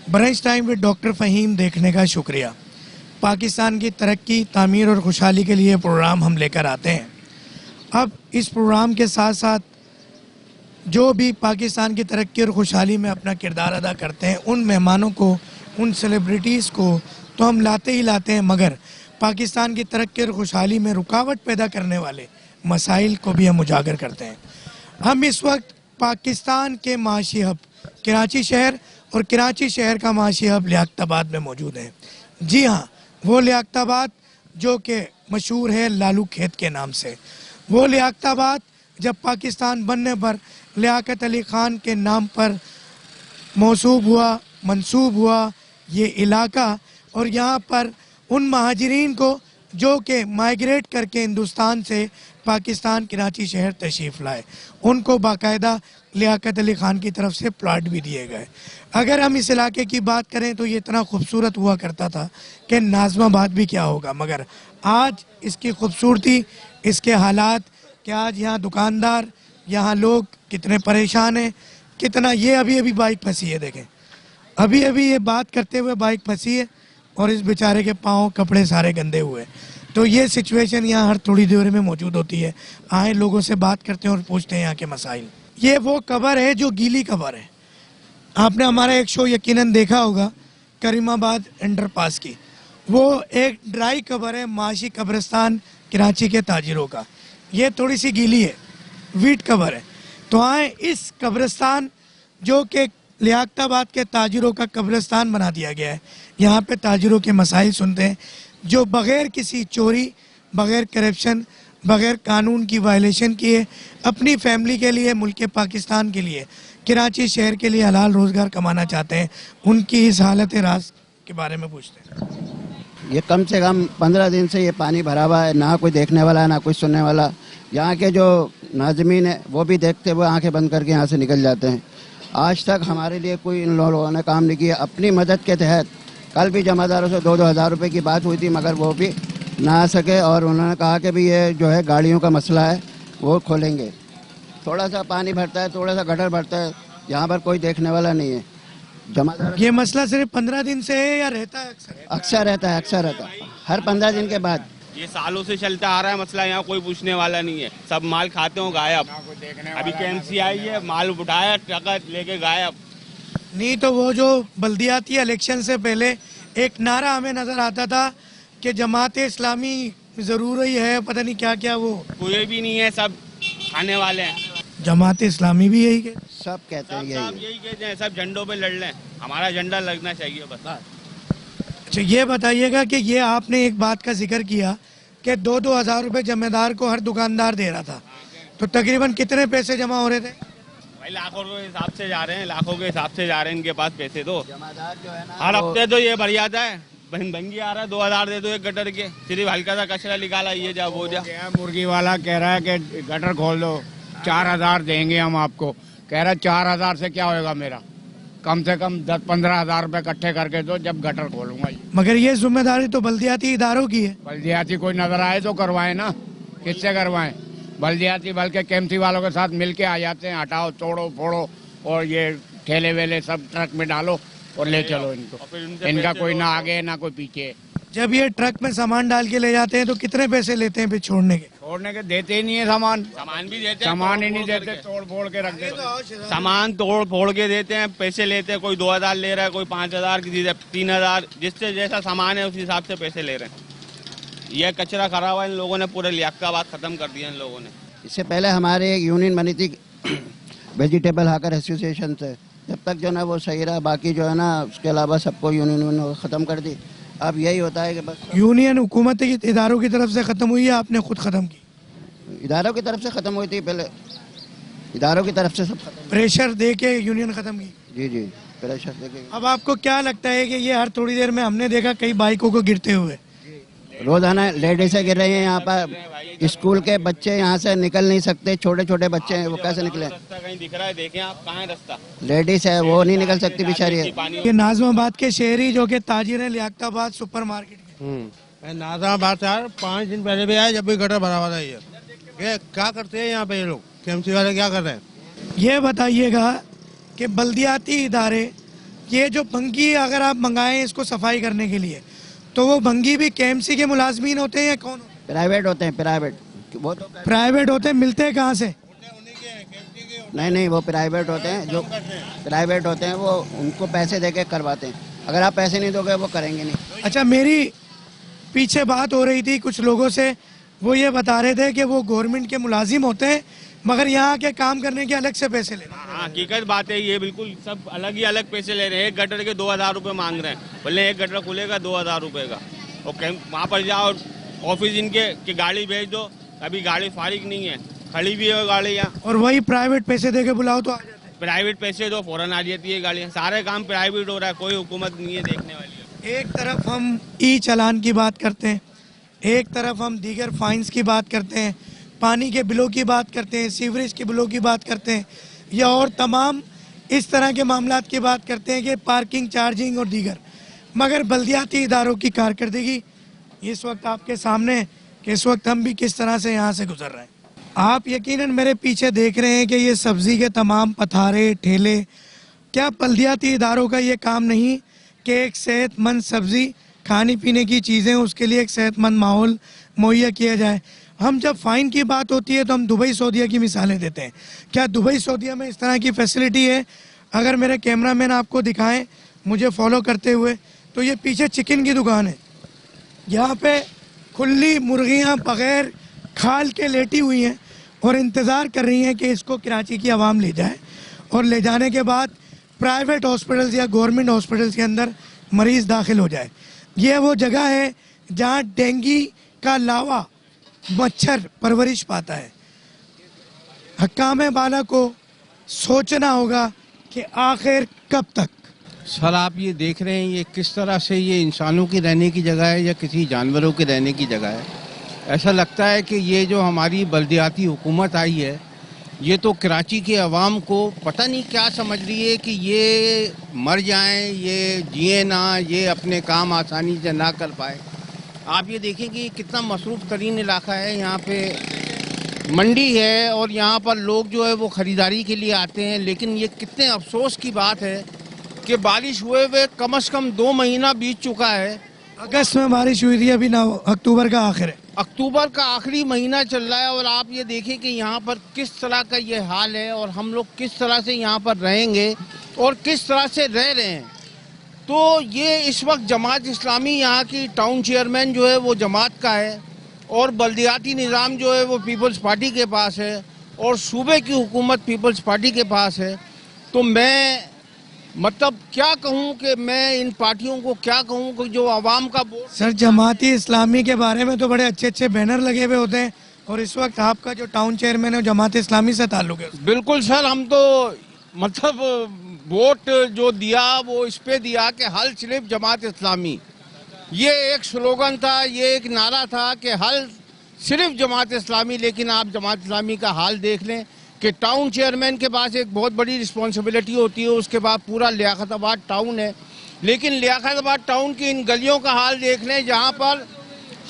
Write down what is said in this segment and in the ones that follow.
Brunch time with doctor Fahim देखने का शुक्रिया। पाकिस्तान की तरक्की, तामीर और खुशहाली के लिए प्रोग्राम हम लेकर आते हैं। अब इस प्रोग्राम के साथ साथ जो भी पाकिस्तान की तरक्की और खुशहाली में अपना किरदार अदा करते हैं, उन मेहमानों को, उन सेलिब्रिटीज़ को तो हम लाते ही लाते हैं, मगर पाकिस्तान की तरक्की और खुशहाली में रुकावट पैदा करने वाले मसाइल को भी हम उजागर करते हैं। हम इस वक्त पाकिस्तान के माशी हब कराची शहर और कराची शहर का माशी हब लियाकताबाद में मौजूद हैं। जी हाँ, वो लियाकताबाद जो कि मशहूर है लालू खेत के नाम से। वो लियाकताबाद जब पाकिस्तान बनने पर लियाकत अली ख़ान के नाम पर मंसूब हुआ ये इलाका, और यहाँ पर उन महाजरीन को जो कि माइग्रेट करके हिंदुस्तान से पाकिस्तान कराची शहर तशरीफ़ लाए, उनको बाकायदा लियाकत अली ख़ान की तरफ से प्लाट भी दिए गए। अगर हम इस इलाके की बात करें तो ये इतना खूबसूरत हुआ करता था कि नाज़माबाद भी क्या होगा, मगर आज इसकी खूबसूरती, इसके हालात कि आज यहाँ दुकानदार, यहाँ लोग कितने परेशान हैं, कितना ये अभी बाइक फंसी है, देखें अभी ये बात करते हुए बाइक फंसी है और इस बेचारे के पाँव कपड़े सारे गंदे हुए। तो ये सिचुएशन यहाँ हर थोड़ी देर में मौजूद होती है। आए लोगों से बात करते हैं और पूछते हैं यहाँ के मसाइल। ये वो कब्र है जो गीली कब्र है। आपने हमारा एक शो यकीनन देखा होगा करीमाबाद अंडरपास की, वो एक ड्राई कब्र है, माशी कब्रिस्तान कराची के ताजिरों का। ये थोड़ी सी गीली है, वीट कब्र है। तो आए इस कब्रिस्तान जो कि लियाकताबाद के ताजिरों का कब्रिस्तान बना दिया गया है, यहाँ पे ताजिरों के मसाइल सुनते हैं जो बग़ैर किसी चोरी, बग़ैर करप्शन, बग़ैर कानून की वायलेशन किए अपनी फैमिली के लिए, मुल्क पाकिस्तान के लिए, कराची शहर के लिए हलाल रोज़गार कमाना चाहते हैं। उनकी इस हालत राज के बारे में पूछते हैं। ये कम से कम 15 दिन से ये पानी भरा हुआ है, ना कोई देखने वाला है ना कोई सुनने वाला। यहाँ के जो नाज़मीन है वो भी देखते हुए आंखें बंद करके यहाँ से निकल जाते हैं। आज तक हमारे लिए कोई इन लोगों ने काम नहीं किया। अपनी मदद के तहत कल भी जमादारों से 2-2 हज़ार रुपये की बात हुई थी, मगर वो भी ना आ सके, और उन्होंने कहा कि भी ये जो है गाड़ियों का मसला है वो खोलेंगे। थोड़ा सा पानी भरता है, थोड़ा सा गटर भरता है, यहाँ पर कोई देखने वाला नहीं है। जमादार ये मसला सिर्फ 15 दिन से है या रहता है? अक्सर रहता है, हर 15 दिन के बाद। ये सालों से चलता आ रहा है मसला, यहाँ कोई पूछने वाला नहीं है। सब माल खाते हो गायब। अभी KMC आई है, माल उठाया, ट्रक लेके गायब। नहीं तो वो जो बल्दियाती इलेक्शन से पहले एक नारा हमें नजर आता था कि जमात इस्लामी जरूर ही है, पता नहीं क्या क्या, वो कोई भी नहीं है, सब खाने वाले हैं। जमात इस्लामी भी यही कहते, सब कहते हैं यही कहते हैं, सब झंडों पे लड़ लें, हमारा झंडा लगना चाहिए बस। अच्छा ये बताइएगा कि ये आपने एक बात का जिक्र किया कि 2-2 हज़ार रुपये जमेदार को हर दुकानदार दे रहा था, तो तकरीबन कितने पैसे जमा हो रहे थे? भाई लाखों के हिसाब से जा रहे हैं, लाखों के हिसाब से जा रहे हैं इनके पास पैसे। तो जमादार जो है ना, हर हफ्ते तो ये भर जाता है, भंगी आ रहा है, 2 हज़ार दे दो एक गटर के, सिर्फ हल्का सा कचरा निकाला, ये जा वो जा। मुर्गी वाला कह रहा है कि गटर खोल दो, 4,000 देंगे हम आपको। कह रहा है 4,000 से क्या होएगा मेरा, कम से कम 10-15 हज़ार रुपए इकट्ठे करके दो, जब गटर खोलूंगा। मगर ये जिम्मेदारी तो बल्दियाती इदारों की है। बल्दियाती कोई नजर आए तो करवाए ना, किससे करवाएं? बल्दियाती बल्कि KMC वालों के साथ मिलके आ जाते हैं, हटाओ, तोड़ो फोड़ो, और ये ठेले वेले सब ट्रक में डालो और ले चलो इनको। इनका कोई ना आगे ना कोई पीछे। जब ये ट्रक में सामान डाल के ले जाते हैं तो कितने पैसे लेते हैं फिर छोड़ने के? छोड़ने के देते ही नहीं है सामान भी देते हैं, सामान ही नहीं देते, तोड़ फोड़ के रख देते। सामान तोड़ फोड़ के देते हैं, पैसे लेते हैं। कोई 2,000 ले रहा है, कोई 5,000, किसी से 3,000, जिससे जैसा सामान है उस हिसाब से पैसे ले रहे हैं। यह कचरा करा हुआ इन लोगों ने पूरे लियाकताबाद खत्म कर दिया इन लोगों ने। इससे पहले हमारे एक यूनियन बनी थी वेजिटेबल हाकर एसोसिएशन से, जब तक जो है ना वो सही रहा, बाकी जो है ना उसके अलावा सबको यूनियन ख़त्म कर दी। अब यही होता है कि बस यूनियन हुकूमत की इदारों की तरफ से ख़त्म हुई है, आपने खुद ख़त्म की? इदारों की तरफ से ख़त्म हुई थी, पहले इदारों की तरफ से सब खत्म। प्रेशर दे के यूनियन ख़त्म की? जी प्रेशर दे के। अब आपको क्या लगता है कि ये हर थोड़ी देर में हमने देखा कई बाइकों को गिरते हुए, रोजाना लेडीज़ें गिर रही हैं यहाँ पर। स्कूल के बच्चे यहाँ से निकल नहीं सकते, छोटे छोटे बच्चे हैं, वो कैसे निकले? रास्ता कहीं दिख रहा है, देखें आप, कहाँ है रास्ता? लेडीज है वो नहीं निकल सकती बेचारी। ये नाज़माबाद के शहरी जो कि ताजिर है लियाकताबाद सुपर मार्केट के, नाज़माबाद यार 5 दिन पहले भी आया, जब भी गटर भरा हुआ था। ये क्या करते हैं यहाँ पे ये लोग, KMC वाले क्या कर रहे हैं? ये बताइएगा कि बल्दियाती इदारे ये जो भंगी अगर आप मंगाएं इसको सफाई करने के लिए, तो वो भंगी भी केएमसी के मुलाजमीन होते हैं या कौन होते हैं? प्राइवेट होते हैं, प्राइवेट। वो तो प्राइवेट होते हैं। मिलते हैं कहाँ से? नहीं, वो प्राइवेट होते हैं, जो प्राइवेट होते हैं वो उनको पैसे दे के करवाते हैं। अगर आप पैसे नहीं दोगे वो करेंगे नहीं। अच्छा, मेरी पीछे बात हो रही थी कुछ लोगों से, वो ये बता रहे थे कि वो गवर्नमेंट के मुलाजिम होते हैं मगर यहाँ के काम करने के अलग से पैसे लेते हैं। हाँ, हकीकत बात है ये, बिल्कुल सब अलग ही अलग पैसे ले रहे हैं। एक गटर के 2000 रुपये मांग रहे हैं, बोले एक गटर खुलेगा 2000 रुपये का, और वहाँ पर जाओ ऑफिस इनके कि गाड़ी भेज दो, अभी गाड़ी फारिग नहीं है, खड़ी भी है गाड़ी यहाँ। और वही प्राइवेट पैसे दे के बुलाओ तो आ जाते हैं। प्राइवेट पैसे दो फौरन आ जाती है गाड़ियाँ। सारे काम प्राइवेट हो रहा है, कोई हुकूमत नहीं है देखने वाली। एक तरफ हम ई चालान की बात करते हैं, एक तरफ हम दीगर फाइन्स की बात करते हैं, पानी के बिलों की बात करते हैं, सीवरेज के बिलों की बात करते हैं, या और तमाम इस तरह के मामलात की बात करते हैं कि पार्किंग, चार्जिंग और दीगर। मगर बल्दियाती इदारों की कारकर्दगी इस वक्त आपके सामने है कि इस वक्त हम भी किस तरह से यहाँ से गुजर रहे हैं। आप यकीनन मेरे पीछे देख रहे हैं कि ये सब्ज़ी के तमाम पथारे, ठेले, क्या बल्दियाती इदारों का ये काम नहीं कि एक सेहतमंद सब्ज़ी, खाने पीने की चीज़ें, उसके लिए एक सेहतमंद माहौल मुहैया किया जाए। हम जब फ़ाइन की बात होती है तो हम दुबई सऊदीया की मिसालें देते हैं। क्या दुबई सऊदीया में इस तरह की फैसिलिटी है? अगर मेरे कैमरामैन आपको दिखाएं मुझे फॉलो करते हुए, तो ये पीछे चिकन की दुकान है, यहाँ पे खुली मुर्गियाँ बग़ैर खाल के लेटी हुई हैं और इंतज़ार कर रही हैं कि इसको कराची की आवाम ले जाए, और ले जाने के बाद प्राइवेट हॉस्पिटल्स या गवर्नमेंट हॉस्पिटल्स के अंदर मरीज़ दाखिल हो जाए। ये वो जगह है जहाँ डेंगू का लावा मच्छर परवरिश पाता है। हकाम बाला को सोचना होगा कि आखिर कब तक। सर, आप ये देख रहे हैं ये किस तरह से ये इंसानों की रहने की जगह है या किसी जानवरों की रहने की जगह है। ऐसा लगता है कि ये जो हमारी बल्दियाती हुकूमत आई है, ये तो कराची के अवाम को पता नहीं क्या समझ रही है कि ये मर जाएं, ये जिए ना, ये अपने काम आसानी से ना कर पाए। आप ये देखें कि कितना मसरूफ़ तरीन इलाका है, यहाँ पे मंडी है और यहाँ पर लोग जो है वो ख़रीदारी के लिए आते हैं। लेकिन ये कितने अफसोस की बात है कि बारिश हुए हुए कम से कम 2 महीना बीत चुका है। अगस्त में बारिश हुई थी, अभी ना अक्टूबर का आखिर है, अक्टूबर का आखिरी महीना चल रहा है, और आप ये देखें कि यहाँ पर किस तरह का ये हाल है और हम लोग किस तरह से यहाँ पर रहेंगे और किस तरह से रह रहे हैं। तो ये इस वक्त जमात इस्लामी यहाँ की टाउन चेयरमैन जो है वो जमात का है, और बल्दियाती निज़ाम जो है वो पीपल्स पार्टी के पास है, और सूबे की हुकूमत पीपल्स पार्टी के पास है। तो मैं मतलब क्या कहूँ कि मैं इन पार्टियों को क्या कहूँ कि जो आवाम का वोट। सर, जमाती इस्लामी के बारे में तो बड़े अच्छे अच्छे बैनर लगे हुए होते हैं, और इस वक्त आपका जो टाउन चेयरमैन है जमात इस्लामी से ताल्लुक है। बिल्कुल सर, हम तो मतलब वोट जो दिया वो इस पे दिया कि हल सिर्फ जमात इस्लामी, ये एक स्लोगन था, ये एक नारा था कि हल सिर्फ जमात इस्लामी। लेकिन आप जमात इस्लामी का हाल देख लें कि टाउन चेयरमैन के पास एक बहुत बड़ी रिस्पॉन्सिबिलिटी होती है, उसके बाद पूरा लियाकताबाद टाउन है। लेकिन लियाकताबाद टाउन की इन गलियों का हाल देख लें जहाँ पर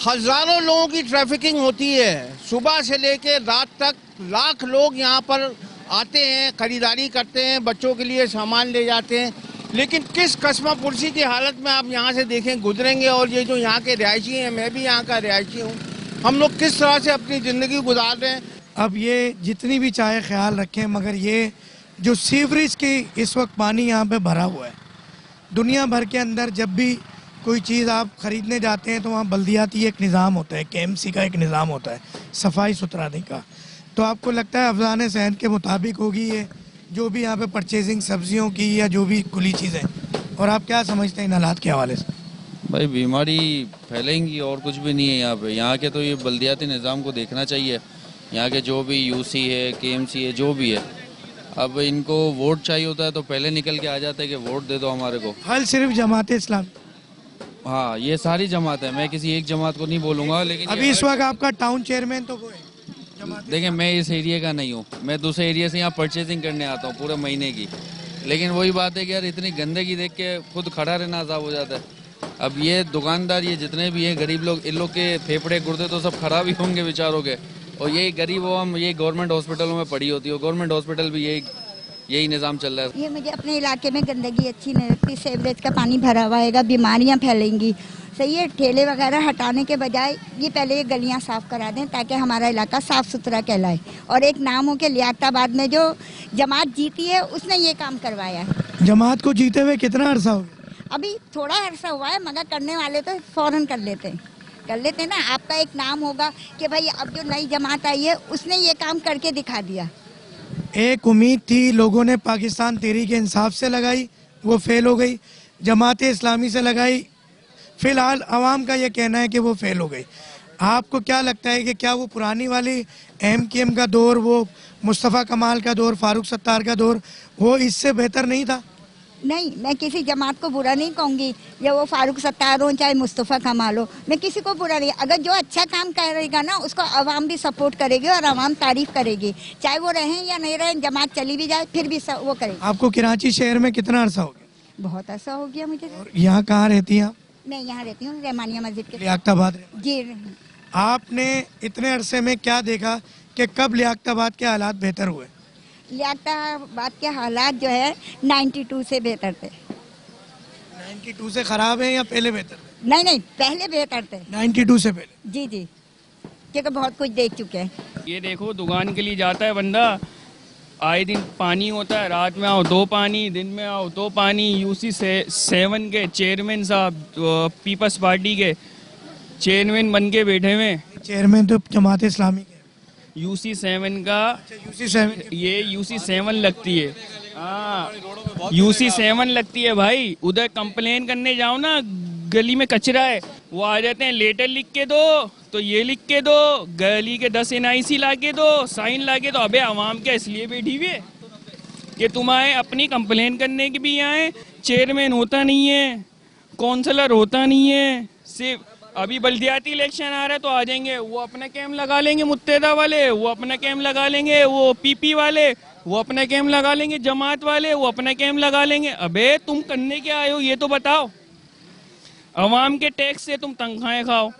हज़ारों लोगों की ट्रैफिकिंग होती है, सुबह से लेकर रात तक लाख लोग यहाँ पर आते हैं, ख़रीदारी करते हैं, बच्चों के लिए सामान ले जाते हैं। लेकिन किस कस्मा पुरसी की हालत में आप यहाँ से देखें गुजरेंगे, और ये जो यहाँ के रिहायशी हैं, मैं भी यहाँ का रिहायशी हूँ, हम लोग किस तरह से अपनी ज़िंदगी गुजार रहे हैं। अब ये जितनी भी चाहे ख्याल रखें, मगर ये जो सीवरेज की इस वक्त पानी यहाँ पे भरा हुआ है, दुनिया भर के अंदर जब भी कोई चीज़ आप ख़रीदने जाते हैं तो वहाँ बल्दियाती एक निज़ाम होता है, केएमसी का एक निज़ाम होता है सफाई सुथराने का। तो आपको लगता है अफजान सहन के मुताबिक होगी ये जो भी यहाँ पे परचेजिंग सब्जियों की या जो भी खुली चीज़ें, और आप क्या समझते हैं इन हालात के हवाले से? भाई बीमारी फैलेंगी और कुछ भी नहीं है यहाँ पे। यहाँ के तो ये बल्दियाती निज़ाम को देखना चाहिए, यहाँ के जो भी यूसी है, केएमसी है, जो भी है। अब इनको वोट चाहिए होता है तो पहले निकल के आ जाते हैं कि वोट दे दो हमारे को। हल सिर्फ जमात इस्लाम? हाँ, ये सारी जमात है, मैं किसी एक जमात को नहीं बोलूँगा। लेकिन अभी इस वक्त आपका टाउन चेयरमैन तो वो है जमात। देखिए, मैं इस एरिया का नहीं हूँ, मैं दूसरे एरिया से यहाँ परचेजिंग करने आता हूँ पूरे महीने की। लेकिन वही बात है कि यार इतनी गंदगी देख के खुद खड़ा रहना अज़ाब हो जाता है। अब ये दुकानदार, ये जितने भी हैं गरीब लोग, इन लोग के फेफड़े गुर्दे तो सब खराब ही होंगे बेचारों के। और यही गरीब हम ये गवर्नमेंट हॉस्पिटलों में पड़ी होती है, गवर्नमेंट हॉस्पिटल भी यही यही निज़ाम चल रहा है। ये मुझे अपने इलाके में गंदगी अच्छी नहीं लगती, सीवरेज का पानी भरा हुआ है, बीमारियां फैलेंगी। सही है, ठेले वगैरह हटाने के बजाय ये पहले ये गलियां साफ करा दें ताकि हमारा इलाका साफ सुथरा कहलाए। और एक नाम हो के लियाकताबाद में जो जमात जीती है उसने ये काम करवाया है। जमात को जीते हुए कितना अरसा हो गया? अभी थोड़ा अरसा हुआ है, मगर करने वाले तो फौरन कर लेते हैं ना। आपका एक नाम होगा कि भाई अब जो नई जमात आई है उसने ये काम करके दिखा दिया। एक उम्मीद थी, लोगों ने पाकिस्तान तहरीक इंसाफ से लगाई, वो फेल हो गई। जमात इस्लामी से लगाई, फिलहाल अवाम का ये कहना है कि वो फेल हो गई। आपको क्या लगता है कि क्या वो पुरानी वाली MKM का दौर, वो मुस्तफ़ा कमाल का दौर, फारूक सत्तार का दौर, वो इससे बेहतर नहीं था? नहीं, मैं किसी जमात को बुरा नहीं कहूँगी, या वो फारूक सत्तार हो चाहे मुस्तफ़ा कमाल हो, मैं किसी को बुरा नहीं। अगर जो अच्छा काम करेगा ना उसको आवाम भी सपोर्ट करेगी और आवाम तारीफ करेगी, चाहे वो रहें या नहीं रहें, जमात चली भी जाए फिर भी वो करेगी। आपको कराची शहर में कितना अरसा हो गया? बहुत ऐसा हो गया मुझे। और यहाँ कहाँ रहती हैं आप? मैं यहाँ रहती हूँ रहमानिया मस्जिद के। लियाकताबाद। जी। आपने इतने अरसे में क्या देखा कि कब लियाकताबाद के हालात बेहतर हुए? लियाकताबाद के हालात जो है 92 से बेहतर थे। 92 से खराब है या पहले बेहतर थे? नहीं, पहले बेहतर थे। 92 से पहले? जी, क्योंकि बहुत कुछ देख चुके हैं। ये देखो, दुकान के लिए जाता है बंदा, आए दिन पानी होता है, रात में आओ 2 पानी, दिन में आओ 2 पानी। UC 7 के चेयरमैन साहब, पीपल्स पार्टी के चेयरमैन बन के बैठे हुए। चेयरमैन तो जमात इस्लामी के। UC 7 का, UC 7 ये UC 7 लगती है। हाँ, UC 7 लगती है भाई। उधर कंप्लेन करने जाओ ना, गली में कचरा है, वो आ जाते हैं, लेटर लिख के दो, तो ये लिख के दो, गली के 10 NIC ला के दो, साइन ला के दो। अबे आवाम क्या इसलिए बैठी हुई है कि तुम आए अपनी कंप्लेन करने के भी आए? चेयरमैन होता नहीं है, काउंसलर होता नहीं है, सिर्फ अभी बल्दियाती इलेक्शन आ रहा है तो आ जाएंगे, वो अपना कैम लगा लेंगे, मुत्तेदा वाले वो अपना कैम लगा लेंगे, वो PP वाले वो अपना कैम लगा लेंगे, जमात वाले वो अपना कैम लगा लेंगे। अबे तुम करने क्या आए हो ये तो बताओ। अवाम के टैक्स से तुम तनख्वाहें खाओ,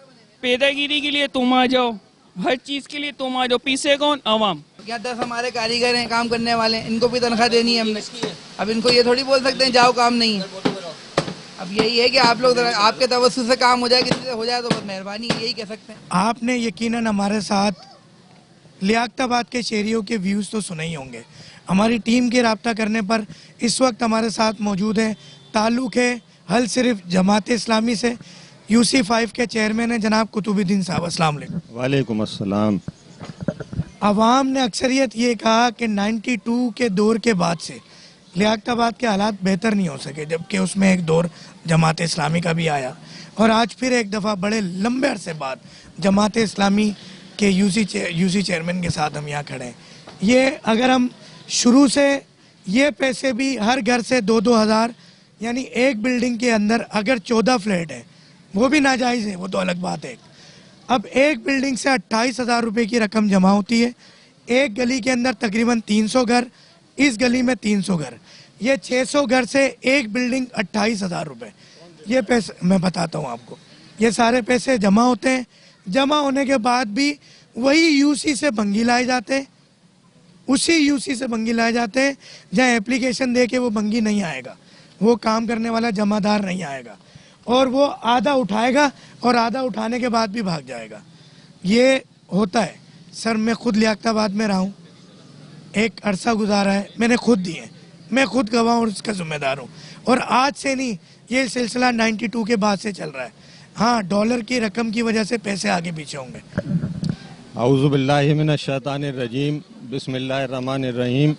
पैदागिरी के लिए तुम आ जाओ, हर चीज के लिए तुम आ जाओ, पीछे कौन? अवाम। क्या 10 हमारे कारीगर हैं, काम करने वाले, इनको भी तनख्वाह देनी है हमने। अब इनको ये थोड़ी बोल सकते हैं जाओ काम नहीं है। अब यही है कि आप लोग आपके तवज्जुह से काम हो जाए, किसी से हो जाए तो बहुत मेहरबानी, यही कह सकते हैं। आपने यकीनन हमारे साथ लियाकताबाद के शहरियों के व्यूज़ तो सुने ही होंगे। हमारी टीम के रब्ता करने पर इस वक्त हमारे साथ मौजूद है, ताल्लुक़ है हल सिर्फ जमात इस्लामी से, UC 5 के चेयरमैन हैं जनाब कुतुबुद्दीन साहब। अस्सलाम वालेकुम। वालेकुम अस्सलाम। अवाम ने अक्सरियत ये कहा कि 92 के दौर के बाद से लियाकताबाद के हालात बेहतर नहीं हो सके, जबकि उसमें एक दौर जमात इस्लामी का भी आया और आज फिर एक दफ़ा बड़े लंबे अरसे बाद जमात इस्लामी के UC चेयरमैन के साथ हम यहाँ खड़े हैं। ये अगर हम शुरू से ये पैसे भी हर घर से 2-2 हज़ार, यानी एक बिल्डिंग के अंदर अगर 14 फ्लैट है वो भी नाजायज़ है, वो तो अलग बात है। अब एक बिल्डिंग से 28,000 रुपये की रकम जमा होती है, एक गली के अंदर तकरीबन 300 घर, इस गली में 300 घर, ये 600 घर से एक बिल्डिंग 28,000 रुपये। ये पैसे मैं बताता हूँ आपको, ये सारे पैसे जमा होते हैं। जमा होने के बाद भी वही UC से भंगी लाए जाते हैं, उसी UC से भंगी लाए जाते हैं जहाँ एप्लीकेशन दे के वो भंगी नहीं आएगा, वो काम करने वाला जमादार नहीं आएगा और वो आधा उठाएगा और आधा उठाने के बाद भी भाग जाएगा। ये होता है सर। मैं खुद लियाकताबाद में रहा हूँ, एक अरसा गुजारा है, मैंने खुद दिए, मैं खुद गवाह और उसका जिम्मेदार हूँ। और आज से नहीं, ये सिलसिला 92 के बाद से चल रहा है। हाँ, डॉलर की रकम की वजह से पैसे आगे पीछे होंगे। औज़ु बिल्लाहि मिनश शैतानिर रजीम, बिस्मिल्लाहिर रहमानिर रहीम।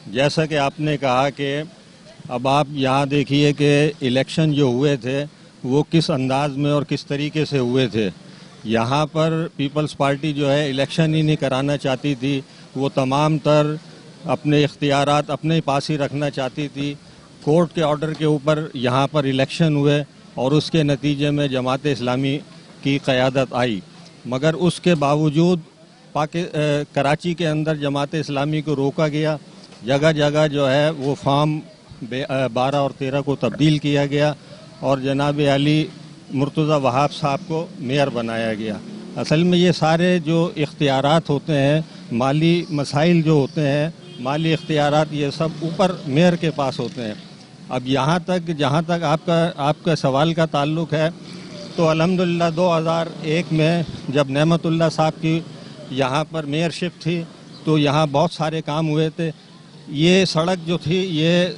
जैसा कि आपने कहा कि अब आप यहाँ देखिए कि इलेक्शन जो हुए थे वो किस अंदाज में और किस तरीके से हुए थे। यहाँ पर पीपल्स पार्टी जो है इलेक्शन ही नहीं कराना चाहती थी, वो तमाम तर अपने इख्तियारात अपने पास ही रखना चाहती थी। कोर्ट के ऑर्डर के ऊपर यहाँ पर इलेक्शन हुए और उसके नतीजे में जमात इस्लामी की क़यादत आई, मगर उसके बावजूद कराची के अंदर जमात इस्लामी को रोका गया। जगह जगह जो है वो फॉर्म 12 और 13 को तब्दील किया गया और जनाब अली मुर्तज़ा वहाब साहब को मेयर बनाया गया। असल में ये सारे जो इख्तियारात होते हैं, माली मसाइल जो होते हैं, माली इख्तियारात ये सब ऊपर मेयर के पास होते हैं। अब यहाँ तक जहाँ तक आपका सवाल का ताल्लुक है, तो अल्हम्दुलिल्लाह 2001 में जब नेमतुल्लाह साहब की यहाँ पर मेयरशिप थी तो यहाँ बहुत सारे काम हुए थे। ये सड़क जो थी ये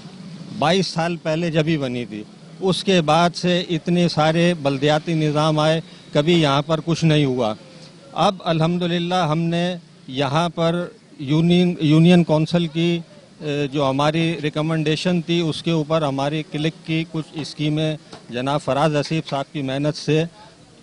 22 साल पहले जब ही बनी थी, उसके बाद से इतने सारे बल्दियाती निज़ाम आए, कभी यहाँ पर कुछ नहीं हुआ। अब अल्हम्दुलिल्लाह हमने यहाँ पर यूनियन काउंसिल की जो हमारी रिकमेंडेशन थी उसके ऊपर हमारी क्लिक की कुछ स्कीमें जनाब फराज हसीब साहब की मेहनत से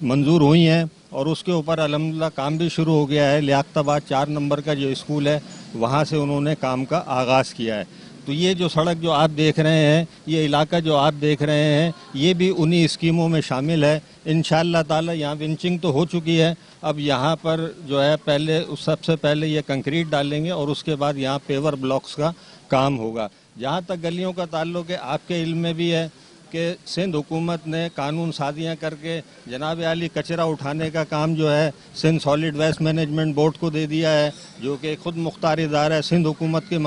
मंजूर हुई हैं और उसके ऊपर अल्हम्दुलिल्लाह काम भी शुरू हो गया है। लियाकताबाद 4 नंबर का जो स्कूल है वहाँ से उन्होंने काम का आगाज़ किया है। तो ये जो सड़क जो आप देख रहे हैं, ये इलाका जो आप देख रहे हैं, ये भी उन्हीं स्कीमों में शामिल है। इंशाअल्लाह ताला यहाँ विंचिंग तो हो चुकी है, अब यहाँ पर जो है सबसे पहले ये कंक्रीट डालेंगे और उसके बाद यहाँ पेवर ब्लॉक्स का काम होगा। जहाँ तक गलियों का ताल्लुक है, आपके इल्म में भी है कि सिंध हुकूमत ने कानून साजियाँ करके जनाब आली कचरा उठाने का काम जो है Sindh solid waste management board को दे दिया है, जो कि खुद मुख्तार इदारा है, सिंध हुकूमत के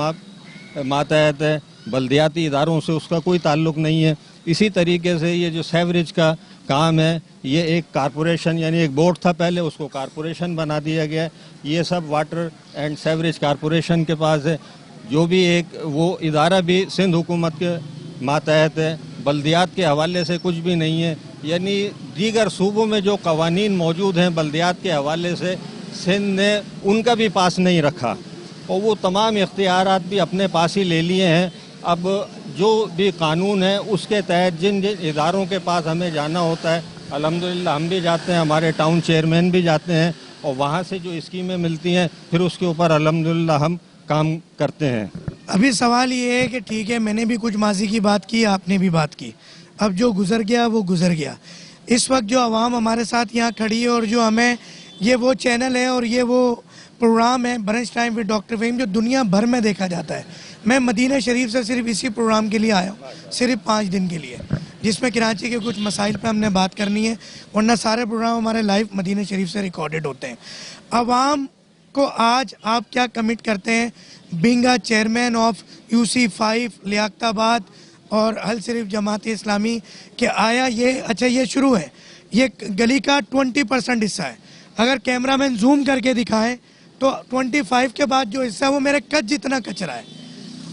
मातहत है, बल्दियाती इदारों से उसका कोई ताल्लुक नहीं है। इसी तरीके से ये जो सेवरेज का काम है, ये एक कारपोरेशन यानी एक बोर्ड था पहले, उसको कारपोरेशन बना दिया गया। ये सब वाटर एंड सेवरेज कारपोरेशन के पास है, जो भी एक वो इदारा भी सिंध हुकूमत के मातहत है। बल्दियात के हवाले से कुछ भी नहीं है, यानी दीगर सूबों में जो कवानीन मौजूद हैं बल्दियात के हवाले से, सिंध ने उनका भी पास नहीं रखा और वो तमाम इख्तियारात भी अपने पास ही ले लिए हैं। अब जो भी कानून है उसके तहत जिन जिन इदारों के पास हमें जाना होता है, अल्हम्दुलिल्लाह हम भी जाते हैं, हमारे टाउन चेयरमैन भी जाते हैं और वहाँ से जो स्कीमें मिलती हैं फिर उसके ऊपर अल्हम्दुलिल्लाह हम काम करते हैं। अभी सवाल ये है कि ठीक है, मैंने भी कुछ माजी की बात की, आपने भी बात की, अब जो गुजर गया वो गुजर गया। इस वक्त जो आवाम हमारे साथ यहाँ खड़ी है और जो हमें ये वो चैनल है और ये वो प्रोग्राम है brunch time with doctor Fahim जो दुनिया भर में देखा जाता है। मैं मदीना शरीफ से सिर्फ इसी प्रोग्राम के लिए आया हूँ, सिर्फ 5 दिन के लिए, जिसमें कराची के कुछ मसाइल पे हमने बात करनी है, वरना सारे प्रोग्राम हमारे लाइव मदीना शरीफ से रिकॉर्डेड होते हैं। आवाम को आज आप क्या कमिट करते हैं being a chairman of UC5 Liaquatabad और अल शरीफ जमात इस्लामी के आया ये अच्छा ये शुरू है, ये गली का 20% हिस्सा है। अगर कैमरामैन जूम करके दिखाएं तो 25 के बाद जो हिस्सा है वो मेरे कद जितना कचरा है।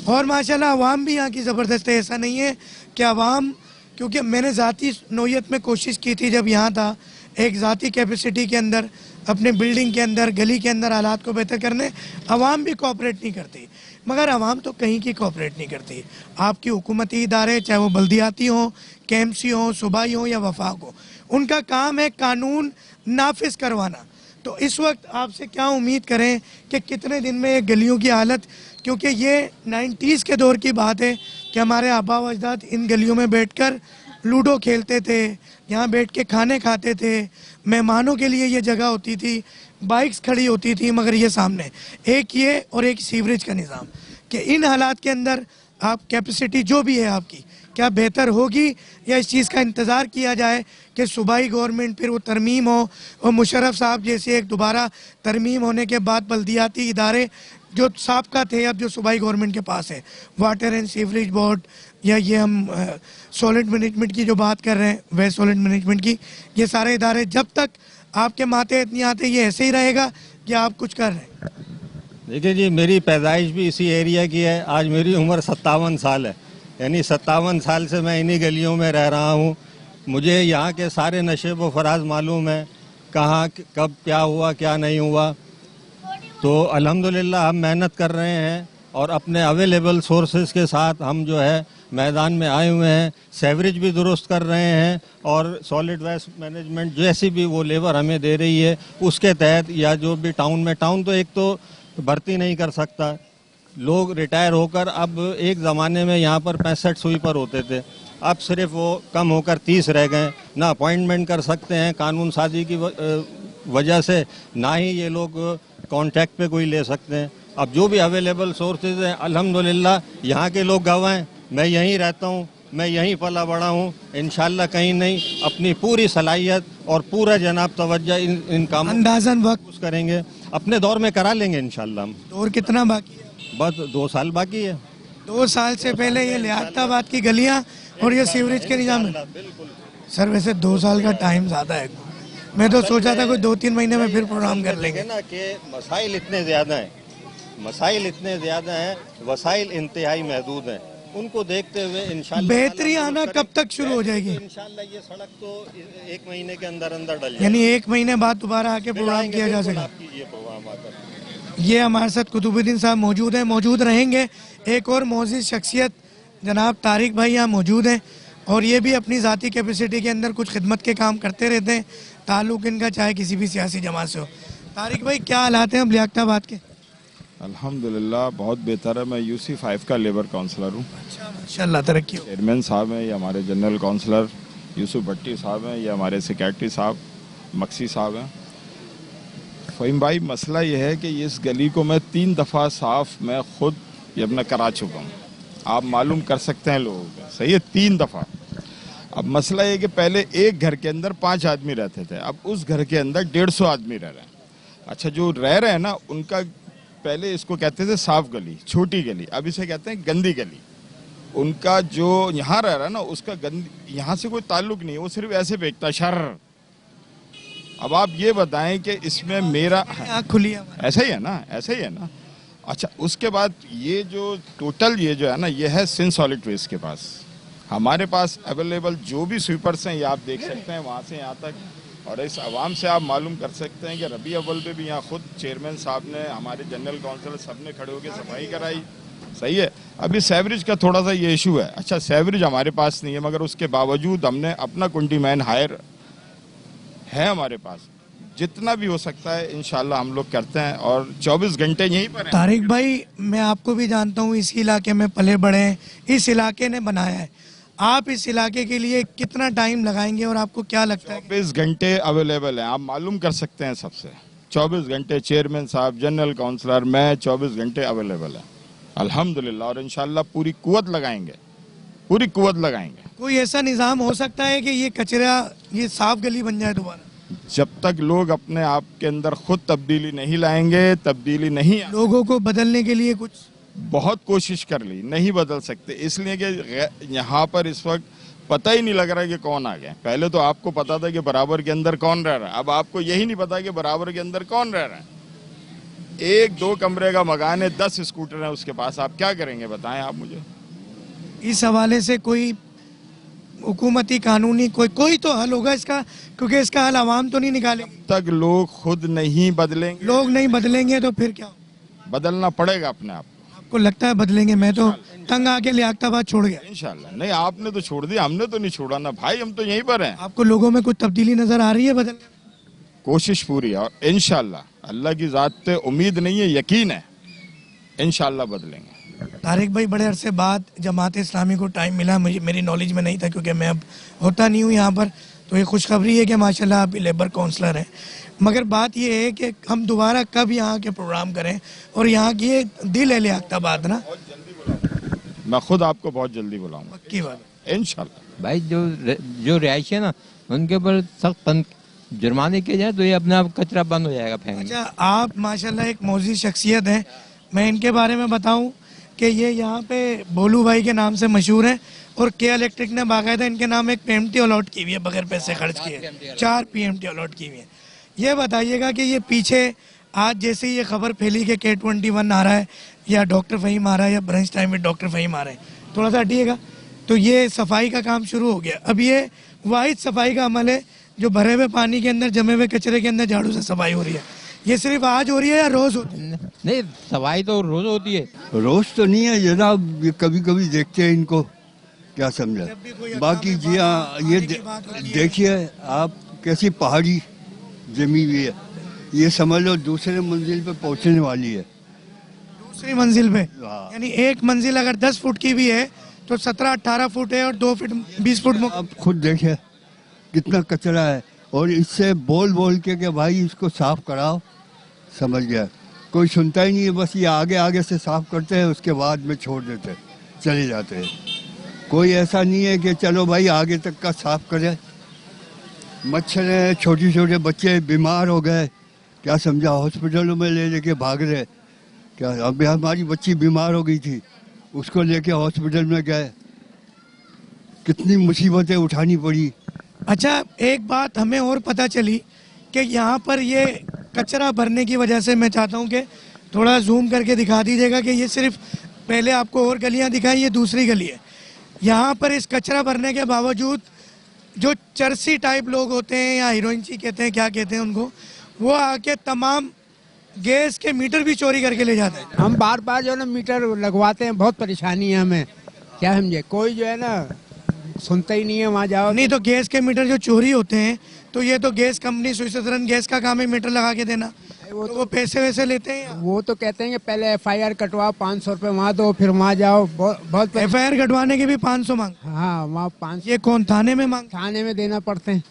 और माशाल्लाह अवाम भी यहाँ की ज़बरदस्त है, ऐसा नहीं है कि अवाम, क्योंकि मैंने ज़ाती नौयत में कोशिश की थी जब यहाँ था, एक ज़ाती कैपेसिटी के अंदर अपने बिल्डिंग के अंदर गली के अंदर हालात को बेहतर करने, अवाम भी कोऑपरेट नहीं करती। मगर अवाम तो कहीं की कोऑपरेट नहीं करती। आपकी हुकूमती इदारे चाहे वो बल्दियाती हों, KMC हों, सूबाई हों या वफाक हो, उनका काम है कानून नाफिज करवाना। तो इस वक्त आपसे क्या उम्मीद करें कि कितने दिन में ये गलियों की हालत, क्योंकि ये 90s के दौर की बात है कि हमारे आबा व अजदाद इन गलियों में बैठकर लूडो खेलते थे, यहाँ बैठ के खाने खाते थे, मेहमानों के लिए ये जगह होती थी, बाइक्स खड़ी होती थी। मगर ये सामने एक ये और एक सीवरेज का निज़ाम, कि इन हालात के अंदर आप कैपेसिटी जो भी है आपकी क्या बेहतर होगी या इस चीज़ का इंतज़ार किया जाए कि सूबाई गवर्नमेंट फिर वो तरमीम हो और मुशर्रफ साहब जैसे एक दोबारा तरमीम होने के बाद बल्दियाती इदारे जो साबका थे अब जो सूबाई गवर्नमेंट के पास है, वाटर एंड सीवरेज बोर्ड या ये हम सॉलिड मैनेजमेंट की जो बात कर रहे हैं, वेस्ट सॉलिड मैनेजमेंट की, ये सारे इदारे जब तक आपके मातहत नहीं आते ये ऐसे ही रहेगा कि आप कुछ कर रहे हैं? देखिए जी, मेरी पैदाइश भी इसी एरिया की है। आज मेरी उम्र 57 साल है, यानी 57 साल से मैं इन्हीं गलियों में रह रहा हूँ। मुझे यहाँ के सारे नशे व फराज मालूम है, कहाँ कब क्या हुआ क्या नहीं हुआ। तो अल्हम्दुलिल्लाह हम मेहनत कर रहे हैं और अपने अवेलेबल सोर्सेज के साथ हम जो है मैदान में आए हुए हैं, सेवरेज भी दुरुस्त कर रहे हैं और सॉलिड वेस्ट मैनेजमेंट जैसी भी वो लेबर हमें दे रही है उसके तहत, या जो भी टाउन तो एक तो भर्ती नहीं कर सकता, लोग रिटायर होकर अब एक ज़माने में यहाँ पर 65 स्वीपर होते थे, अब सिर्फ वो कम होकर 30 रह गए। ना अपॉइंटमेंट कर सकते हैं कानून साजी की वजह से, ना ही ये लोग कॉन्ट्रैक्ट पे कोई ले सकते हैं। अब जो भी अवेलेबल सोर्सेज हैं अल्हम्दुलिल्लाह यहाँ के लोग गवाह हैं, मैं यहीं रहता हूँ, मैं यहीं पला बड़ा हूँ, इंशाल्लाह कहीं नहीं, अपनी पूरी सलाहियत और पूरा जनाब तवज्जो इन कामों अंदाज़न वक्त करेंगे। अपने दौर में करा लेंगे इंशाल्लाह हम। दौर कितना बाकी है? बस 2 साल बाकी है। 2 साल से पहले ये लियाकताबाद की गलियां और ये सीवरेज के निजाम में। सर वैसे 2 साल का टाइम ज़्यादा है, मैं तो सोचा था कोई 2-3 महीने में फिर प्रोग्राम कर लेंगे ना कि मसाइल इतने ज़्यादा हैं, मसाइल इतने ज़्यादा हैं, वसाइल इंतहाई महदूद हैं, उनको देखते हुए इंशाल्लाह बेहतरी आना कब तक शुरू हो जाएगी? इंशाल्लाह ये सड़क तो 1 महीने के अंदर अंदर डल यानी 1 महीने बाद दोबारा आके प्रोग्राम किया जा सके। प्रोग्राम आकर ये हमारे साथ कुतुबुद्दीन साहब मौजूद हैं, मौजूद रहेंगे। एक और मोअज़्ज़िज़ शख्सियत जनाब तारिक भाई यहाँ मौजूद हैं और ये भी अपनी ज़ाती कैपेसिटी के अंदर कुछ खिदमत के काम करते रहते हैं, ताल्लुक़ इनका चाहे किसी भी सियासी जमात से हो। तारिक भाई क्या हालात हैं अब लियाकताबाद के? अल्हम्दुलिल्लाह बहुत बेहतर है। मैं UC5 का लेबर काउंसलर हूँ। अच्छा माशाल्लाह तरक्की हो। चेयरमैन साहब हैं, ये हमारे जनरल काउंसलर यूसुफ भट्टी साहब हैं, ये हमारे सेक्रेटरी साहब मक्सी साहब हैं। फ़हीम भाई मसला ये है कि इस गली को मैं 3 दफ़ा साफ मैं खुद ये अपना करा चुका हूँ, आप मालूम कर सकते हैं लोगों को, सही है 3 दफ़ा। अब मसला ये कि पहले एक घर के अंदर 5 आदमी रहते थे, अब उस घर के अंदर 150 आदमी रह रहे हैं। अच्छा जो रह रहे हैं ना उनका पहले इसको कहते थे साफ गली, छोटी गली, अब इसे कहते हैं गंदी गली। उनका जो यहाँ रह रहा है ना उसका यहाँ से कोई ताल्लुक नहीं है, वो सिर्फ ऐसे फेंकता शर। अब आप ये बताएं कि इसमें मेरा खुली ऐसा ही है ना, ऐसा ही है ना। अच्छा उसके बाद ये जो टोटल ये जो है ना ये है सिंध सॉलिड वेस्ट के पास, हमारे पास अवेलेबल जो भी स्वीपर्स हैं ये आप देख सकते हैं वहाँ से यहाँ तक, और इस आवाम से आप मालूम कर सकते हैं कि रबी अव्वल पे भी यहाँ खुद चेयरमैन साहब ने, हमारे जनरल काउंसिलर सब ने खड़े होकर सफाई कराई, सही है। अभी सेवरेज का थोड़ा सा ये इशू है। अच्छा सेवरेज हमारे पास नहीं है मगर उसके बावजूद हमने अपना कुंडी मैन हायर है हमारे पास, जितना भी हो सकता है इंशाल्लाह हम लोग करते हैं और 24 घंटे यहीं पर हैं। तारिक भाई मैं आपको भी जानता हूँ, इस इलाके में पले बड़े हैं, इस इलाके ने बनाया है, आप इस इलाके के लिए कितना टाइम लगाएंगे और आपको क्या लगता है? 24 घंटे अवेलेबल हैं, आप मालूम कर सकते हैं सबसे। 24 घंटे चेयरमैन साहब, जनरल काउंसलर, मैं 24 घंटे अवेलेबल है अल्हम्दुलिल्लाह, और इंशाल्लाह पूरी कुव्वत लगाएंगे, पूरी कुव्वत लगाएंगे। कोई ऐसा निज़ाम हो सकता है कि ये कचरा ये साफ गली बन जाए दोबारा? जब तक लोग अपने आप के अंदर खुद तब्दीली नहीं लाएंगे, तब्दीली नहीं, लोगों को बदलने के लिए कुछ बहुत कोशिश कर ली, नहीं बदल सकते, इसलिए कि यहाँ पर इस वक्त पता ही नहीं लग रहा है कि कौन आ गया। पहले तो आपको पता था कि बराबर के अंदर कौन रह रहा है, अब आपको यही नहीं पता कि बराबर के अंदर कौन रह रहा है। 1-2 कमरे का मकान है, 10 स्कूटर है उसके पास, आप क्या करेंगे बताएं आप मुझे। इस हवाले से कोई हुकूमती कानूनी कोई तो हल होगा इसका, क्योंकि इसका हल आवाम तो नहीं निकालेगी। तक लोग खुद नहीं बदलेंगे, लोग नहीं बदलेंगे तो फिर क्या? बदलना पड़ेगा अपने आप। आपको लगता है बदलेंगे? मैं तो तंग आके लियाकताबाद छोड़ गया। इंशाल्लाह नहीं, आपने तो छोड़ दिया, हमने तो नहीं छोड़ा ना भाई, हम तो यहीं पर हैं। आपको लोगों में कुछ तब्दीली नजर आ रही है बदलने? कोशिश पूरी है और इंशाल्लाह, अल्लाह की जात पे उम्मीद नहीं है, यकीन है, इंशाल्लाह बदलेंगे। तारिक भाई बड़े अरसे बाद जमात इस्लामी को टाइम मिला, मुझे मेरी नॉलेज में नहीं था क्योंकि मैं अब होता नहीं हूँ यहाँ पर, तो ये खुशखबरी है कि माशाल्लाह आप लेबर काउंसलर हैं। मगर बात ये है कि हम दोबारा कब यहाँ के प्रोग्राम करें, और यहाँ की ये दिल है लियाकताबाद ना। मैं खुद आपको बहुत जल्दी बुलाऊंगा, पक्की बात, इंशाल्लाह। भाई जो रिहायशी है ना उनके ऊपर सख्त जुर्माने किए जाए तो ये अपने आप कचरा बंद हो जाएगा फेंकना। अच्छा आप माशाल्लाह एक मौजूद शख्सियत हैं, मैं इनके बारे में बताऊं कि ये यहाँ पे भोलू भाई के नाम से मशहूर हैं और के इलेक्ट्रिक ने बाकायदा इनके नाम एक PMT अलॉट की हुई है, बगैर पैसे खर्च किए 4 PMT अलॉट की हुई है। ये बताइएगा कि ये पीछे आज जैसे ये खबर फैली कि K21 आ रहा है या डॉक्टर फ़हीम आ रहा है या ब्रंच टाइम में डॉक्टर फ़हीम आ रहे हैं, थोड़ा सा हटिएगा, तो ये सफाई का काम शुरू हो गया। अब ये वाहिद सफाई का अमल है जो भरे हुए पानी के अंदर जमे हुए कचरे के अंदर झाड़ू से सफाई हो रही है। ये सिर्फ आज हो रही है या रोज होती है? नहीं सफाई तो रोज होती है। रोज तो नहीं है जनाब, ये कभी कभी देखते हैं इनको, क्या समझा। बाकी जी हाँ, ये देखिए आप कैसी पहाड़ी जमी हुई है, ये समझ लो दूसरे मंजिल पे पहुंचने वाली है। दूसरी मंजिल पे यानी एक मंजिल अगर 10 फुट की भी है तो 17-18 फुट है और 2 फुट 20 फुट। आप खुद देखिए कितना कचरा है, और इससे बोल बोल के कि भाई इसको साफ कराओ, समझ गया, कोई सुनता ही नहीं है। बस ये आगे आगे से साफ करते हैं, उसके बाद में छोड़ देते हैं, चले जाते हैं। कोई ऐसा नहीं है कि चलो भाई आगे तक का साफ करें। मच्छर है, छोटे छोटे बच्चे बीमार हो गए, क्या समझा, हॉस्पिटलों में ले लेके भाग रहे। क्या अभी हमारी बच्ची बीमार हो गई थी, उसको लेके हॉस्पिटल में गए, कितनी मुसीबतें उठानी पड़ी। अच्छा, एक बात हमें और पता चली कि यहाँ पर ये कचरा भरने की वजह से, मैं चाहता हूँ कि थोड़ा जूम करके दिखा दीजिएगा कि ये सिर्फ पहले आपको और गलियाँ दिखाई, ये दूसरी गली है। यहाँ पर इस कचरा भरने के बावजूद जो चरसी टाइप लोग होते हैं या हीरोइनची कहते हैं, क्या कहते हैं उनको, वो आके तमाम गैस के मीटर भी चोरी करके ले जाते हैं। हम बार बार जो है ना मीटर लगवाते हैं, बहुत परेशानी है हमें, क्या समझे, कोई जो है ना सुनता ही नहीं है। वहाँ जाओ नहीं तो गैस के मीटर जो चोरी होते हैं, तो ये तो गैस कंपनी स्विट्जरलैंड गैस का काम है मीटर लगा के देना, वो पैसे वैसे लेते हैं। वो तो कहते हैं कि पहले FIR कटवाओ, 500 रुपये वहाँ दो, फिर वहाँ जाओ। बहुत FIR कटवाने के भी 500 मांग। हाँ, वहाँ 500। ये कौन थाने में मांग? थाने में देना पड़ते हैं,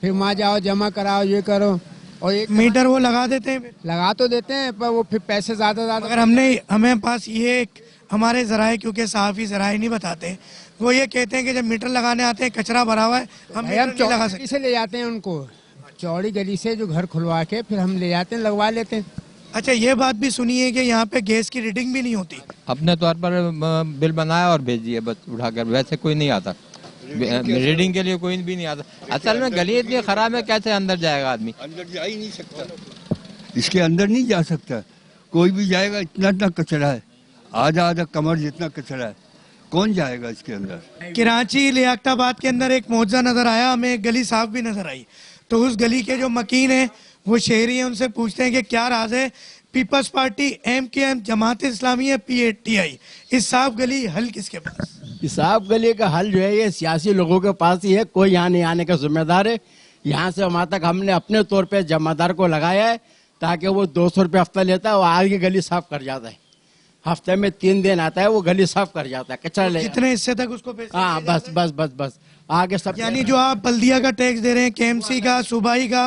फिर वहाँ जाओ, जमा कराओ, ये करो। और एक मीटर वो लगा देते हैं, लगा तो देते हैं, पर वो फिर पैसे ज्यादा। अगर हमें पास ये हमारे जराए, क्योंकि सहाफी जराए नहीं बताते, वो ये कहते हैं कि जब मीटर लगाने आते हैं कचरा भरा हुआ है, हम मीटर नहीं लगा सकते। से ले जाते हैं उनको, चौड़ी गली से जो घर खुलवा के फिर हम ले जाते हैं, लगवा लेते हैं। अच्छा, ये बात भी सुनी है कि यहाँ पे गैस की रीडिंग भी नहीं होती। अपने तौर पर बिल बनाया और भेज दिया बस उठाकर, वैसे कोई नहीं आता रीडिंग के लिए, कोई भी नहीं आता। असल में गली इतनी खराब है, कैसे अंदर जाएगा आदमी? अंदर जा ही नहीं सकता, इसके अंदर नहीं जा सकता कोई भी जाएगा, इतना इतना कचरा है, आधा आधा कमर जितना कचरा है, कौन जाएगा इसके अंदर। कराची लियाकताबाद के अंदर एक मौजा नजर आया, हमें एक गली साफ भी नजर आई, तो उस गली के जो मकीन है वो शहरी है, उनसे पूछते हैं कि क्या राज है, peoples party, MKM, Jamaat Islami है, PTI, इस साफ गली हल किसके पास? इस साफ गली का हल जो है ये सियासी लोगों के पास ही है, कोई यहाँ नहीं आने का जिम्मेदार है। यहाँ से वहाँ तक हमने अपने तौर पे जमादार को लगाया है, ताकि वो 200 रुपये हफ्ता लेता है, वो आगे गली साफ कर जाता है, हफ्ते में 3 दिन आता है, वो गली साफ कर जाता है, कचरा ले। कितने हिस्से तक उसको पैसे? हाँ, बस आगे सब। यानी जो आप बल्दिया का टैक्स दे रहे हैं, KMC का, सूबाई का,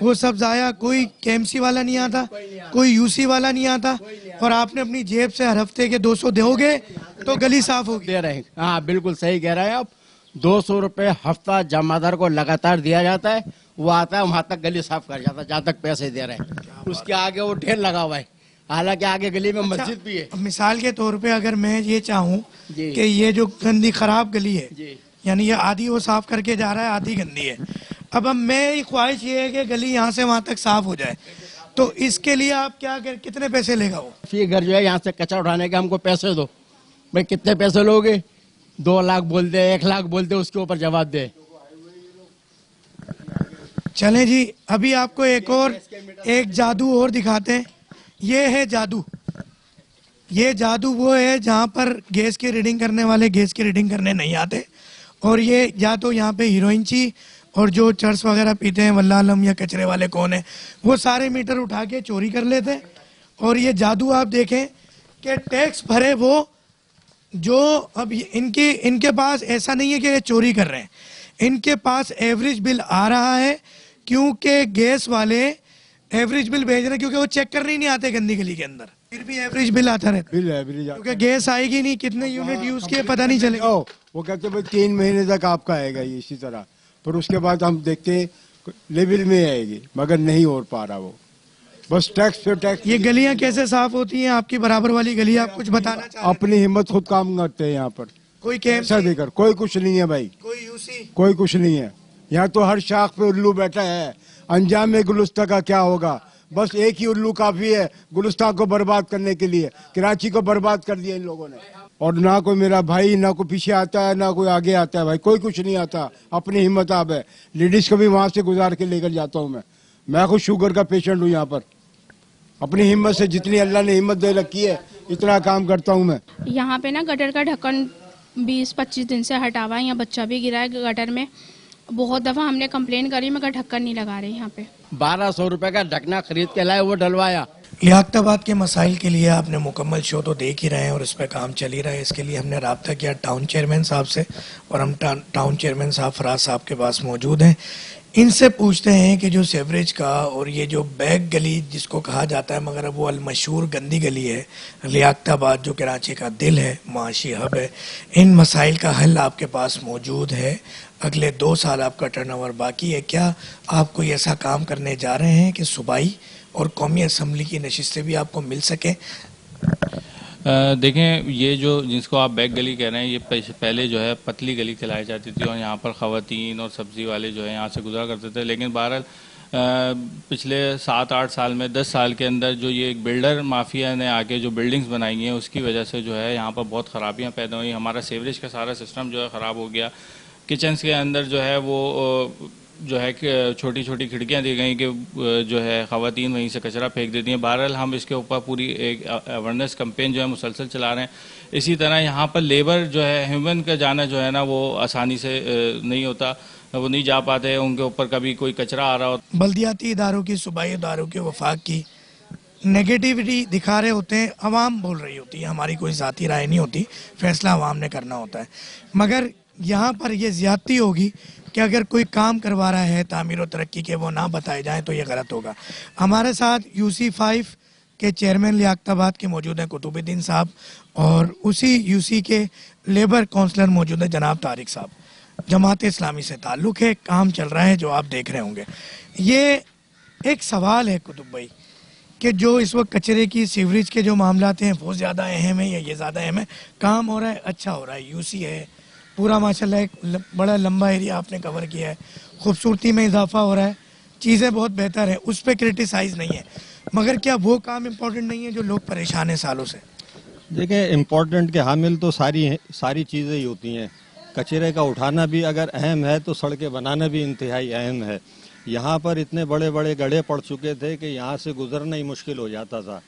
वो सब जाया, कोई KMC वाला नहीं आता, कोई UC वाला नहीं आता, और आपने अपनी जेब से हर हफ्ते के 200 दोगे तो गली साफ होगी। दे रहे हैं, हाँ बिल्कुल सही कह रहे हैं आप। 200 रुपये हफ्ता जमादार को लगातार दिया जाता है, वो आता है वहाँ तक गली साफ कर जाता है, जहाँ तक पैसे दे रहे हैं। उसके आगे वो ढेर लगा हुआ है, हालांकि आगे गली में मस्जिद भी है। मिसाल के तौर पे अगर मैं ये चाहूँ कि ये जो गंदी खराब गली है, यानी ये आधी वो साफ करके जा रहा है, आधी गंदी है, अब मेरी ख्वाहिश ये है कि गली यहाँ से वहाँ तक साफ हो जाए, तो इसके लिए आप क्या कितने पैसे लेगा वो? फी घर जो है यहाँ से कचरा उठाने के हमको पैसे दो। भाई कितने पैसे लोगे? 2 लाख बोल दे, 1 लाख बोल दे, उसके ऊपर जवाब दे। चलें जी, अभी आपको एक जादू और दिखाते हैं। ये है जादू, ये जादू वो है जहाँ पर गैस की रीडिंग करने वाले गैस की रीडिंग करने नहीं आते, और ये या तो यहाँ पे हीरोइनची और जो चर्स वगैरह पीते हैं, वल्लाह आलम या कचरे वाले कौन है, वो सारे मीटर उठा के चोरी कर लेते हैं। और ये जादू आप देखें कि टैक्स भरे वो जो, अब इनके पास ऐसा नहीं है कि ये चोरी कर रहे हैं, इनके पास एवरेज बिल आ रहा है, क्योंकि गैस वाले एवरेज बिल भेज रहे हैं, क्योंकि वो चेक करने ही नहीं आते गंदी गली के अंदर, फिर भी एवरेज बिल आता रहता है, क्योंकि गैस आएगी नहीं, कितने यूनिट यूज किए पता नहीं चलेगा। वो कहते हैं 3 महीने तक आपका आएगा ये इसी तरह, पर उसके बाद हम देखते हैं लेवल में आएगी, मगर नहीं हो पा रहा वो, बस टैक्स पे टैक्स। ये गलियां कैसे साफ होती हैं आपकी बराबर वाली गली, आप कुछ बताना चाहते हैं? अपनी हिम्मत खुद काम करते हैं यहाँ पर, कोई कैसा देकर कोई कुछ नहीं है भाई, कोई UC, कोई कुछ नहीं है यहाँ तो। हर शाख पे उल्लू बैठा है, अंजाम में गुलिस्तान का क्या होगा? बस एक ही उल्लू काफी है गुलिस्तान को बर्बाद करने के लिए, कराची को बर्बाद कर दिया इन लोगों ने। और ना कोई मेरा भाई, ना कोई पीछे आता है, ना कोई आगे आता है भाई, कोई कुछ नहीं आता, अपनी हिम्मत आप है। लेडीज को भी वहां से गुजार के लेकर जाता हूँ मैं खुद शुगर का पेशेंट हूँ यहाँ पर, अपनी हिम्मत से जितनी अल्लाह ने हिम्मत दे रखी है इतना काम करता हूँ मैं। यहाँ पे ना गटर का ढक्कन 20-25 दिन से हटा हुआ है, यहाँ बच्चा भी गिरा है गटर में, बहुत दफा हमने कंप्लेन करी मगर ढक्कन नहीं लगा रहे यहाँ पे। 1200 रुपए का ढकना खरीद के लाए, वो डलवाया। लियाकताबाद के मसाइल के लिए आपने मुकम्मल शो तो देख ही रहे हैं, और इस पर काम चल ही रहा है। इसके लिए हमने रब्ता किया टाउन चेयरमैन साहब से, और हम टाउन चेयरमैन साहब फराज साहब के पास मौजूद हैं। इनसे पूछते हैं कि जो सेवरेज का और ये जो बैग गली जिसको कहा जाता है, मगर अब वो अलमशहूर गंदी गली है लियाकताबाद, जो कराची का दिल है, माशी हब है, इन मसाइल का हल आपके पास मौजूद है। अगले 2 साल आपका टर्नओवर बाकी है, क्या आप कोई ऐसा काम करने जा रहे हैं कि सूबाई और कौमी असम्बली की नशिस्तें भी आपको मिल सकें? देखें, ये जो जिसको आप बैक गली कह रहे हैं, ये पहले जो है पतली गली कहलाई जाती थी और यहाँ पर ख़वातीन और सब्ज़ी वाले जो है यहाँ से गुजरा करते थे। लेकिन बहरहाल पिछले 7-8 साल में 10 साल के अंदर जो ये एक बिल्डर माफिया ने आके जो बिल्डिंग्स बनाई हैं, उसकी वजह से जो है यहाँ पर बहुत ख़राबियाँ पैदा हुई। हमारा सीवरेज का सारा सिस्टम जो है ख़राब हो गया। किचन्स के अंदर जो है वो जो है कि छोटी छोटी खिड़कियां दी गई कि जो है ख़वातीन वहीं से कचरा फेंक देती हैं। बहरहाल हम इसके ऊपर पूरी एक अवेयरनेस कैंपेन जो है मुसलसल चला रहे हैं। इसी तरह यहाँ पर लेबर जो है, ह्यूमन का जाना जो है ना, वो आसानी से नहीं होता, वो नहीं जा पाते, उनके ऊपर कभी कोई कचरा आ रहा हो। बल्दियाती इदारों की, सूबाई इदारों के वफाक की नेगेटिविटी दिखा रहे होते हैं, अवाम बोल रही होती है, हमारी कोई ज़ाती राय नहीं होती, फैसला अवाम ने करना होता है। मगर यहाँ पर यह ज़्यादती होगी कि अगर कोई काम करवा रहा है तामीर और तरक्की के, वो ना बताए जाएँ तो ये गलत होगा। हमारे साथ UC5 के चेयरमैन लियाकताबाद के मौजूद हैं कुतुबुद्दीन साहब, और उसी UC के लेबर काउंसलर मौजूद हैं जनाब तारिक साहब। जमात इस्लामी से ताल्लुक़ है, काम चल रहा है जो आप देख रहे होंगे। ये एक सवाल है कुतुब भाई कि जो इस वक्त कचरे की, सीवरेज के जो मामलात हैं वो ज़्यादा अहम है या ये ज़्यादा अहम है? काम हो रहा है, अच्छा हो रहा है, UC है पूरा माशाल्लाह, एक बड़ा लंबा एरिया आपने कवर किया है, खूबसूरती में इजाफा हो रहा है, चीज़ें बहुत बेहतर हैं, उस पर क्रिटिसाइज़ नहीं है। मगर क्या वो काम इम्पोर्टेंट नहीं है जो लोग परेशान हैं सालों से? देखिए, इम्पोर्टेंट के हामिल तो सारी चीज़ें ही होती हैं। कचरे का उठाना भी अगर अहम है तो सड़कें बनाना भी इंतहाई अहम है। यहाँ पर इतने बड़े बड़े गड्ढे पड़ चुके थे कि यहाँ से गुजरना ही मुश्किल हो जाता था।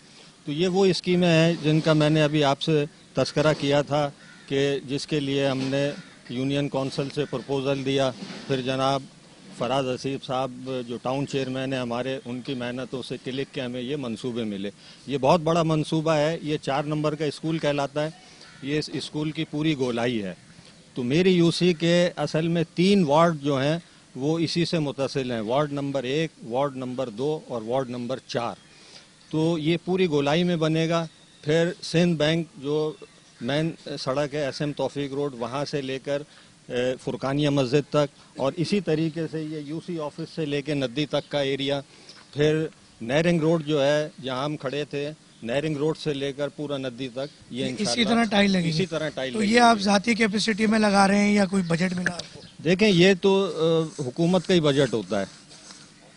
तो ये वो स्कीमें हैं जिनका मैंने अभी आपसे तस्करा किया था कि जिसके लिए हमने यूनियन काउंसिल से प्रपोज़ल दिया, फिर जनाब फराज हसीब साहब जो टाउन चेयरमैन है हमारे, उनकी मेहनतों से क्लिक के हमें ये मंसूबे मिले। ये बहुत बड़ा मंसूबा है, ये 4 नंबर का स्कूल कहलाता है, ये इस स्कूल की पूरी गोलाई है। तो मेरी UC के असल में 3 वार्ड जो हैं वो इसी से मुतसिल हैं, वार्ड नंबर 1, वार्ड नंबर 2 और वार्ड नंबर 4। तो ये पूरी गोलाई में बनेगा। फिर सिंध बैंक जो मेन सड़क है SM तौफीक रोड, वहाँ से लेकर फुरकानिया मस्जिद तक, और इसी तरीके से ये UC ऑफिस से लेकर नदी तक का एरिया। फिर नैरिंग रोड जो है जहाँ हम खड़े थे, नैरिंग रोड से लेकर पूरा नदी तक ये इसी तरह टाइल लगेगी। इसी तरह टाइल तो ये आप ज़ाती कैपेसिटी में लगा रहे हैं या कोई बजट मिला आपको? देखें, ये तो हुकूमत का ही बजट होता है।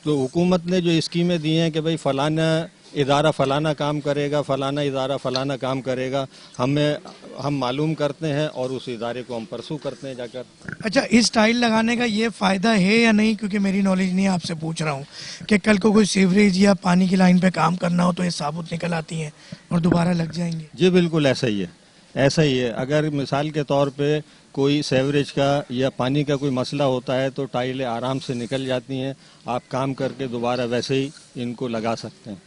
तो हुकूमत ने जो स्कीमें दी हैं कि भाई फलाना इदारा फलाना काम करेगा, फलाना इदारा फलाना काम करेगा, हम मालूम करते हैं और उस इदारे को हम परसू करते हैं जाकर। अच्छा, इस टाइल लगाने का ये फ़ायदा है या नहीं? क्योंकि मेरी नॉलेज नहीं है, आपसे पूछ रहा हूँ कि कल को कोई सीवरेज या पानी की लाइन पे काम करना हो तो ये साबुत निकल आती हैं और दोबारा लग जाएंगे। जी बिल्कुल ऐसा ही है, ऐसा ही है। अगर मिसाल के तौर पे कोई सीवरेज का या पानी का कोई मसला होता है तो टाइलें आराम से निकल जाती हैं, आप काम करके दोबारा वैसे ही इनको लगा सकते हैं।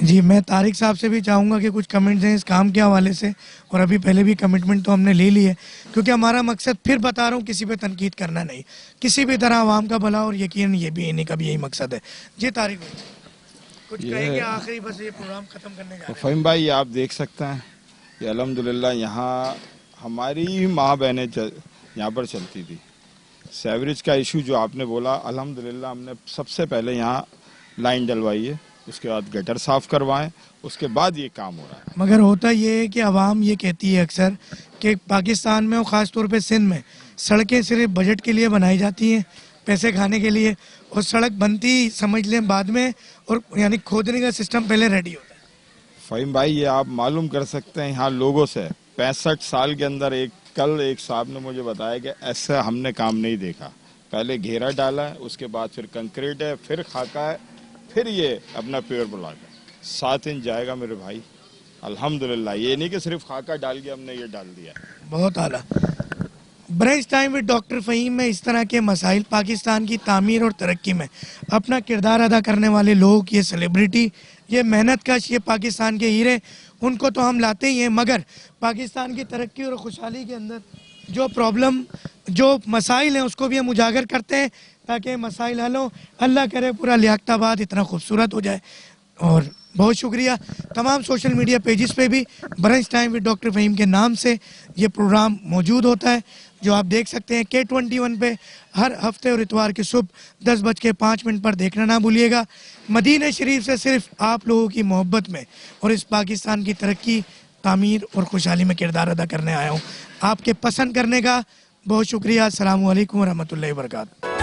जी, मैं तारिक साहब से भी चाहूँगा कि कुछ कमेंट्स हैं इस काम के हवाले से, और अभी पहले भी कमिटमेंट तो हमने ले ली है, क्योंकि हमारा मकसद, फिर बता रहा हूँ, किसी पे तनकीद करना नहीं, किसी भी तरह आवाम का भला, और यकीन ये भी इन्हीं का भी यही मकसद है। जी तारिक भाई, कुछ कहेंगे आखिरी, बस ये प्रोग्राम खत्म करने का? फ़हीम भाई, आप देख सकते हैं कि अल्हम्दुलिल्लाह यहाँ हमारी ही माँ बहनें यहाँ पर चलती थी। सीवरेज का इशू जो आपने बोला, अल्हम्दुलिल्लाह हमने सबसे पहले यहाँ लाइन डलवाई है, उसके बाद गटर साफ करवाएं, उसके बाद ये काम हो रहा है। मगर होता ये है कि आवाम ये कहती है अक्सर कि पाकिस्तान में और ख़ास तौर पे सिंध में सड़कें सिर्फ बजट के लिए बनाई जाती हैं, पैसे खाने के लिए, और सड़क बनती समझ लें बाद में, और यानी खोदने का सिस्टम पहले रेडी होता है। फ़हीम भाई, ये आप मालूम कर सकते हैं यहाँ लोगों से, 65 साल के अंदर कल एक साहब ने मुझे बताया कि ऐसा हमने काम नहीं देखा। पहले घेरा डाला है, उसके बाद फिर कंक्रीट है, फिर खाका है, फिर ये अपना प्योर ब्लॉक है। 7 इंच जाएगा मेरे भाई, अल्हम्दुलिल्लाह। ये नहीं कि सिर्फ खाका डाल के हमने ये डाल दिया। बहुत आला। Brunch time with doctor Fahim में इस तरह के मसाइल, पाकिस्तान की तामीर और तरक्की में अपना किरदार अदा करने वाले लोग, ये सेलिब्रिटी, ये मेहनत कश, ये पाकिस्तान के हीरे, उनको तो हम लाते ही हैं, मगर पाकिस्तान की तरक्की और खुशहाली के अंदर जो प्रॉब्लम, जो मसाइल हैं, उसको भी हम उजागर करते हैं ताकि मसाइल हल हों। अल्लाह करे पूरा लियाकताबाद इतना खूबसूरत हो जाए और बहुत शुक्रिया। तमाम सोशल मीडिया पेजेस पे भी brunch time with doctor Fahim के नाम से ये प्रोग्राम मौजूद होता है, जो आप देख सकते हैं K21 पे हर हफ्ते और इतवार की सुबह 10:05 पर देखना ना भूलिएगा। मदीना शरीफ से सिर्फ आप लोगों की मोहब्बत में और इस पाकिस्तान की तरक्की, तामीर और खुशहाली में किरदार अदा करने आया हूँ। आपके पसंद करने का बहुत शुक्रिया। अस्सलामु अलैकुम व रहमतुल्लाहि व बरकातहू।